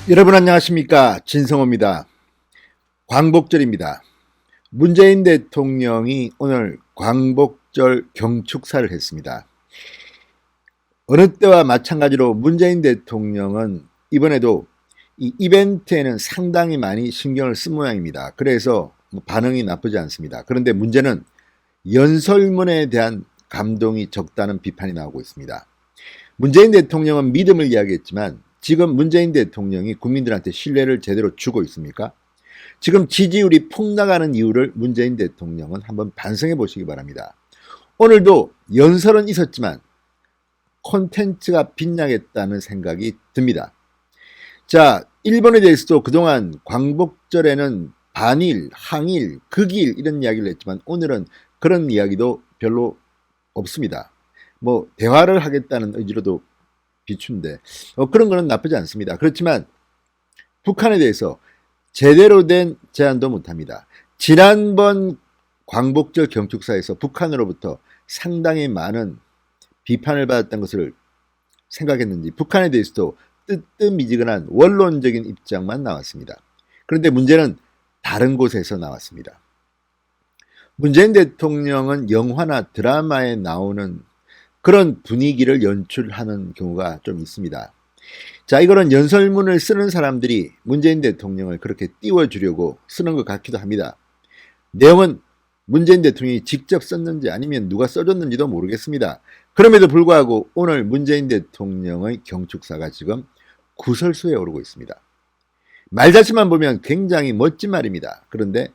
여러분 안녕하십니까? 진성호입니다. 광복절입니다. 문재인 대통령이 오늘 광복절 경축사를 했습니다. 어느 때와 마찬가지로 문재인 대통령은 이번에도 이 이벤트에는 상당히 많이 신경을 쓴 모양입니다. 그래서 반응이 나쁘지 않습니다. 그런데 문제는 연설문에 대한 감동이 적다는 비판이 나오고 있습니다. 문재인 대통령은 믿음을 이야기했지만 지금 문재인 대통령이 국민들한테 신뢰를 제대로 주고 있습니까? 지금 지지율이 폭락하는 이유를 문재인 대통령은 한번 반성해 보시기 바랍니다. 오늘도 연설은 있었지만 콘텐츠가 빗나겠다는 생각이 듭니다. 자, 일본에 대해서도 그동안 광복절에는 반일, 항일, 극일 이런 이야기를 했지만 오늘은 그런 이야기도 별로 없습니다. 대화를 하겠다는 의지로도 비춘데 그런 거는 나쁘지 않습니다. 그렇지만 북한에 대해서 제대로 된 제안도 못합니다. 지난번 광복절 경축사에서 북한으로부터 상당히 많은 비판을 받았던 것을 생각했는지 북한에 대해서도 뜨뜻미지근한 원론적인 입장만 나왔습니다. 그런데 문제는 다른 곳에서 나왔습니다. 문재인 대통령은 영화나 드라마에 나오는 그런 분위기를 연출하는 경우가 좀 있습니다. 자, 이거는 연설문을 쓰는 사람들이 문재인 대통령을 그렇게 띄워주려고 쓰는 것 같기도 합니다. 내용은 문재인 대통령이 직접 썼는지 아니면 누가 써줬는지도 모르겠습니다. 그럼에도 불구하고 오늘 문재인 대통령의 경축사가 지금 구설수에 오르고 있습니다. 말 자체만 보면 굉장히 멋진 말입니다. 그런데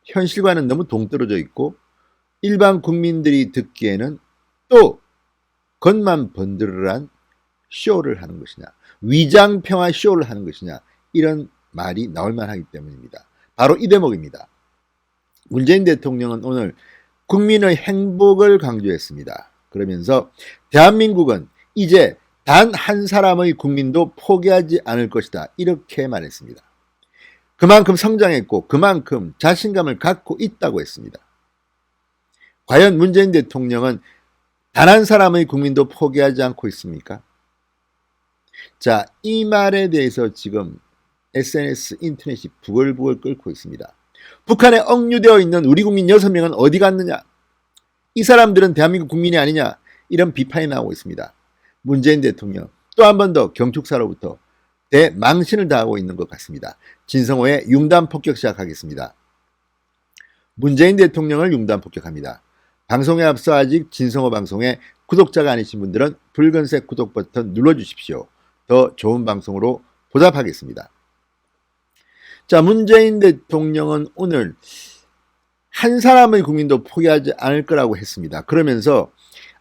현실과는 너무 동떨어져 있고 일반 국민들이 듣기에는 또 겉만 번들어란 쇼를 하는 것이냐, 위장평화 쇼를 하는 것이냐, 이런 말이 나올 만하기 때문입니다. 바로 이 대목입니다. 문재인 대통령은 오늘 국민의 행복을 강조했습니다. 그러면서 대한민국은 이제 단 한 사람의 국민도 포기하지 않을 것이다, 이렇게 말했습니다. 그만큼 성장했고 그만큼 자신감을 갖고 있다고 했습니다. 과연 문재인 대통령은 단 한 사람의 국민도 포기하지 않고 있습니까? 자, 이 말에 대해서 지금 SNS, 인터넷이 부글부글 끓고 있습니다. 북한에 억류되어 있는 우리 국민 6명은 어디 갔느냐? 이 사람들은 대한민국 국민이 아니냐? 이런 비판이 나오고 있습니다. 문재인 대통령 또 한 번 더 경축사로부터 대망신을 당하고 있는 것 같습니다. 진성호의 융단 폭격 시작하겠습니다. 문재인 대통령을 융단 폭격합니다. 방송에 앞서 아직 진성호 방송에 구독자가 아니신 분들은 붉은색 구독 버튼 눌러주십시오. 더 좋은 방송으로 보답하겠습니다. 자, 문재인 대통령은 오늘 한 사람의 국민도 포기하지 않을 거라고 했습니다. 그러면서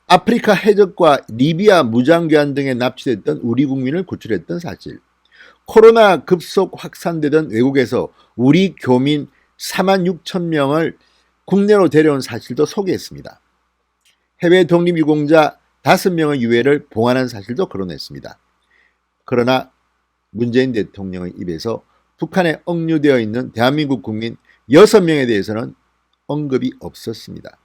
아프리카 해적과 리비아 무장교환 등에 납치됐던 우리 국민을 구출했던 사실, 코로나 급속 확산되던 외국에서 우리 교민 4만 6천 명을 국내로 데려온 사실도 소개했습니다. 해외 독립유공자 5명의 유해를 봉안한 사실도 거론했습니다. 그러나 문재인 대통령의 입에서 북한에 억류되어 있는 대한민국 국민 6명에 대해서는 언급이 없었습니다.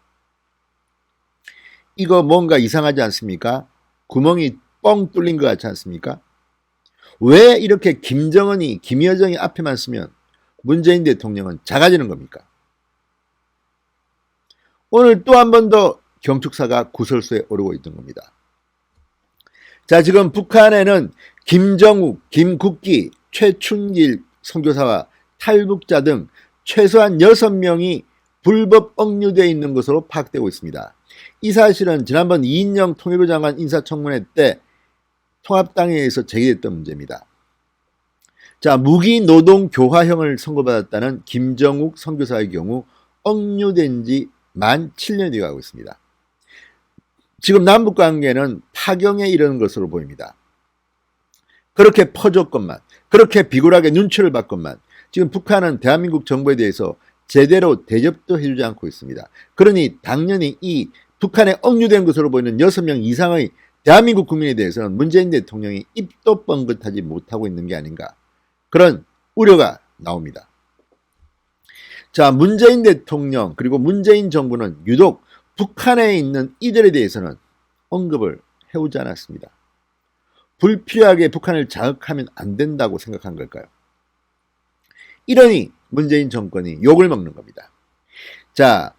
이거 뭔가 이상하지 않습니까? 구멍이 뻥 뚫린 것 같지 않습니까? 왜 이렇게 김정은이, 김여정이 앞에만 쓰면 문재인 대통령은 작아지는 겁니까? 오늘 또 한 번 더 경축사가 구설수에 오르고 있던 겁니다. 자, 지금 북한에는 김정욱, 김국기, 최춘길 선교사와 탈북자 등 최소한 6명이 불법 억류되어 있는 것으로 파악되고 있습니다. 이 사실은 지난번 이인영 통일부 장관 인사청문회 때 통합당에서 제기됐던 문제입니다. 자, 무기노동교화형을 선고받았다는 김정욱 선교사의 경우 억류된 지 만 7년이 가고 있습니다. 지금 남북관계는 파경에 이르는 것으로 보입니다. 그렇게 퍼줬건만, 그렇게 비굴하게 눈치를 봤건만 지금 북한은 대한민국 정부에 대해서 제대로 대접도 해주지 않고 있습니다. 그러니 당연히 이 북한에 억류된 것으로 보이는 6명 이상의 대한민국 국민에 대해서는 문재인 대통령이 입도 뻥긋하지 못하고 있는 게 아닌가, 그런 우려가 나옵니다. 자, 문재인 대통령 그리고 문재인 정부는 유독 북한에 있는 이들에 대해서는 언급을 해오지 않았습니다. 불필요하게 북한을 자극하면 안 된다고 생각한 걸까요? 이러니 문재인 정권이 욕을 먹는 겁니다. 자,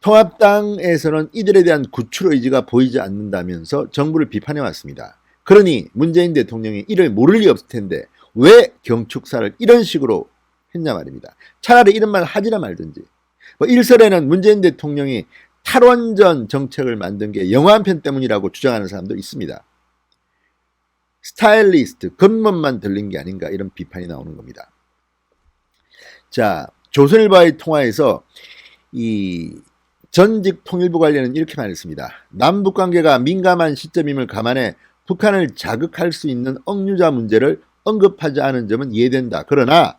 통합당에서는 이들에 대한 구출 의지가 보이지 않는다면서 정부를 비판해 왔습니다. 그러니 문재인 대통령이 이를 모를 리 없을 텐데 왜 경축사를 이런 식으로 했냐 말입니다. 차라리 이런 말 하지나 말든지. 일설에는 문재인 대통령이 탈원전 정책을 만든 게 영화 한 편 때문이라고 주장하는 사람도 있습니다. 스타일리스트, 겉멋만 들린 게 아닌가 이런 비판이 나오는 겁니다. 자, 조선일보와의 통화에서 이 전직 통일부 관련은 이렇게 말했습니다. 남북관계가 민감한 시점임을 감안해 북한을 자극할 수 있는 억류자 문제를 언급하지 않은 점은 이해된다. 그러나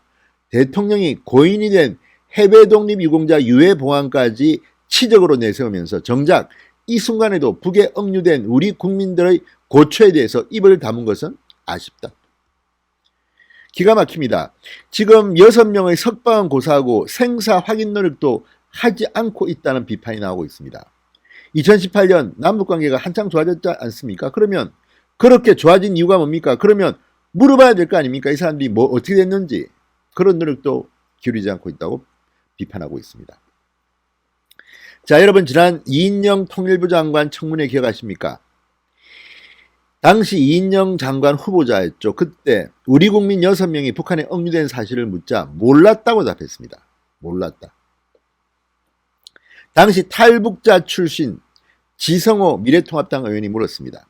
대통령이 고인이 된 해외독립유공자 유해봉안까지 치적으로 내세우면서 정작 이 순간에도 북에 억류된 우리 국민들의 고초에 대해서 입을 다문 것은 아쉽다. 기가 막힙니다. 지금 6명의 석방은 고사하고 생사 확인 노력도 하지 않고 있다는 비판이 나오고 있습니다. 2018년 남북관계가 한창 좋아졌지 않습니까? 그러면 그렇게 좋아진 이유가 뭡니까? 그러면 물어봐야 될 거 아닙니까? 이 사람들이 뭐 어떻게 됐는지. 그런 노력도 기울이지 않고 있다고 비판하고 있습니다. 자, 여러분 지난 이인영 통일부 장관 청문회 기억하십니까? 당시 이인영 장관 후보자였죠. 그때 우리 국민 6명이 북한에 억류된 사실을 묻자 몰랐다고 답했습니다. 몰랐다. 당시 탈북자 출신 지성호 미래통합당 의원이 물었습니다.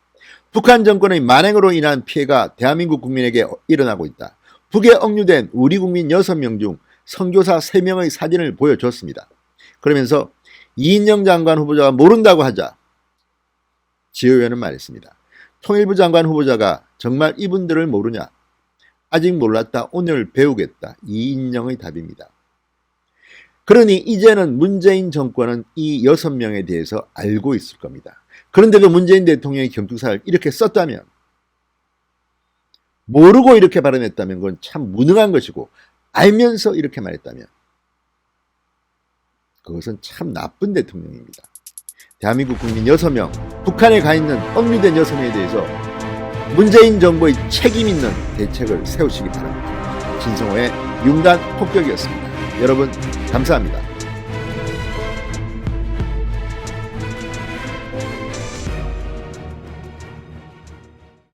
북한 정권의 만행으로 인한 피해가 대한민국 국민에게 일어나고 있다. 북에 억류된 우리 국민 6명 중 선교사 3명의 사진을 보여줬습니다. 그러면서 이인영 장관 후보자가 모른다고 하자 지 의원은 말했습니다. 통일부 장관 후보자가 정말 이분들을 모르냐? 아직 몰랐다. 오늘 배우겠다. 이인영의 답입니다. 그러니 이제는 문재인 정권은 이 6명에 대해서 알고 있을 겁니다. 그런데도 문재인 대통령이 경축사를 이렇게 썼다면, 모르고 이렇게 발언했다면 그건 참 무능한 것이고, 알면서 이렇게 말했다면 그것은 참 나쁜 대통령입니다. 대한민국 국민 6명, 북한에 가 있는 억류된 6명에 대해서 문재인 정부의 책임 있는 대책을 세우시기 바랍니다. 진성호의 융단 폭격이었습니다. 여러분 감사합니다.